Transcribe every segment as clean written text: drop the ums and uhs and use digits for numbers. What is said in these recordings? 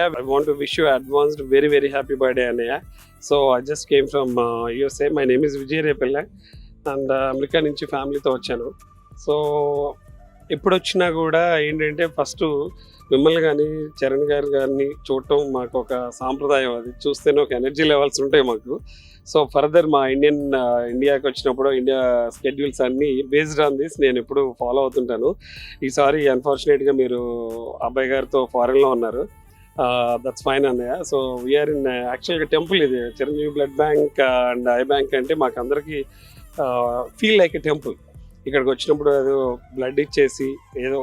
Anaya, I want to wish you advanced very very happy birthday, Anaya. So I just came from USA. My name is Vijay Repella and America నుంచి ఫ్యామిలీతో వచ్చాను. So ఎప్పుడు వచ్చినా కూడా ఏంటంటే first మిమ్మల్ని కానీ చరణ్ గారు గారిని చూడటం మాకు ఒక సాంప్రదాయం. అది చూస్తేనే ఒక ఎనర్జీ లెవెల్స్ ఉంటాయి మాకు. సో ఫర్దర్ మా ఇండియాకి వచ్చినప్పుడు ఇండియా స్కెడ్యూల్స్ అన్నీ బేస్డ్ ఆన్ దిస్ నేను ఎప్పుడు ఫాలో అవుతుంటాను. ఈసారి అన్ఫార్చునేట్గా మీరు అబ్బాయి గారితో ఫారెన్లో ఉన్నారు. దట్స్ ఫైన్ అన్నయ్య. సో వీఆర్ ఇన్ యాక్చువల్గా టెంపుల్ ఇది Chiranjeevi blood bank and I bank అంటే మాకు అందరికీ ఫీల్ లైక్ ఎ టెంపుల్. ఇక్కడికి వచ్చినప్పుడు ఏదో బ్లడ్ ఇచ్చేసి ఏదో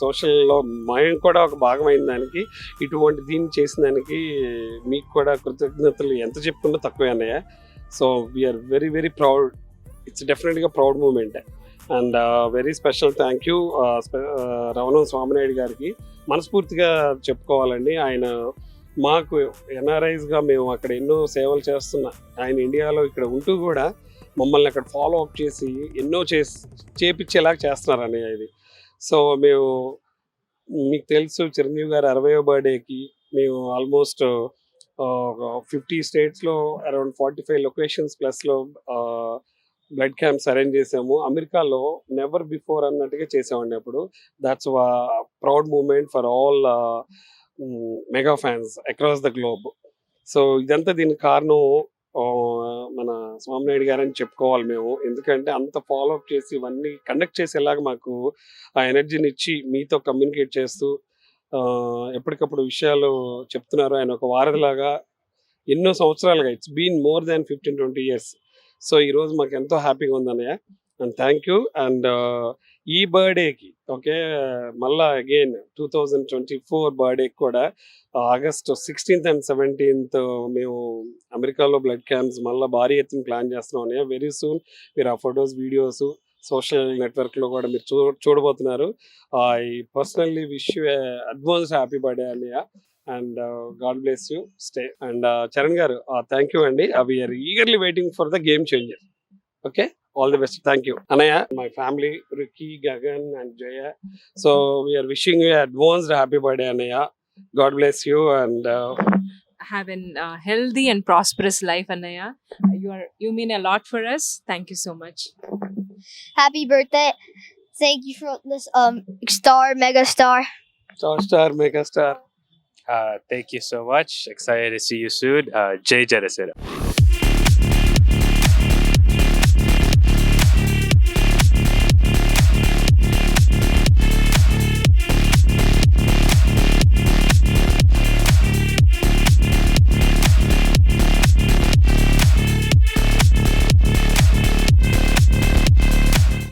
సోషల్లో మైండ్ కూడా ఒక భాగమైన దానికి ఇటువంటి దీన్ని చేసిన దానికి మీకు కూడా కృతజ్ఞతలు ఎంత చెప్పుకున్నా తక్కువే అన్నయ్య. So we are very very proud. It's definitely proud moment and very special thank you Ravanam Swaminaidu గారికి మనస్ఫూర్తిగా చెప్పుకోవాలండి. ఆయన మాకు ఎన్ఆర్ఐస్గా మేము అక్కడ ఎన్నో సేవలు చేస్తున్నా ఆయన ఇండియాలో ఇక్కడ ఉంటూ కూడా మమ్మల్ని అక్కడ ఫాలో అప్ చేసి ఎన్నో చేపించేలాగా చేస్తున్నారు అన్నయ్య ఇది. సో మేము మీకు తెలుసు చిరంజీవి గారు 60వ బర్త్డేకి మేము ఆల్మోస్ట్ 50 స్టేట్స్లో అరౌండ్ 45 లొకేషన్స్ ప్లస్లో బ్లడ్ క్యాంప్స్ అరేంజ్ చేసాము. అమెరికాలో నెవర్ బిఫోర్ అన్నట్టుగా చేసామండి అప్పుడు. That's proud moment for all mega fans across the globe. So ఇదంతా దీనికి కారణం మన స్వామినాయుడు గారని చెప్పుకోవాలి మేము. ఎందుకంటే అంత ఫాలో అప్ చేసి ఇవన్నీ కండక్ట్ చేసేలాగా మాకు ఆ ఎనర్జీని ఇచ్చి మీతో కమ్యూనికేట్ చేస్తూ ఎప్పటికప్పుడు విషయాలు చెప్తున్నారు. ఆయన ఒక వారధిలాగా ఎన్నో సంవత్సరాలుగా it's been more than 15-20 years. So ఈరోజు మాకు ఎంతో హ్యాపీగా ఉందన్నయ్య అండ్ థ్యాంక్ యూ. అండ్ ఈ బర్త్డేకి ఓకే మళ్ళా అగైన్ 2024 బర్త్డేకి కూడా ఆగస్ట్ 16th and 17th మేము అమెరికాలో బ్లడ్ క్యాంప్స్ మళ్ళీ భారీ ఎత్తున ప్లాన్ చేస్తున్నాం అన్నయ్య. వెరీ సూన్ మీరు ఆ ఫొటోస్ వీడియోస్ సోషల్ నెట్వర్క్లో కూడా మీరు చూడబోతున్నారు. I personally wish you advance happy birthday అన్నయ్య and God bless you stay. And Charan garu thank you అండి. We are eagerly waiting for the game changer. Okay all the best. Thank you Anaya, my family, Ricky, Gagan and Jaya. So we are wishing you advanced happy birthday Anaya. God bless you and have a healthy and prosperous life Anaya. You mean a lot for us. Thank you so much. Happy birthday. Thank you for this mega star megastar. Thank you so much. Excited to see you soon. Jai Janasena.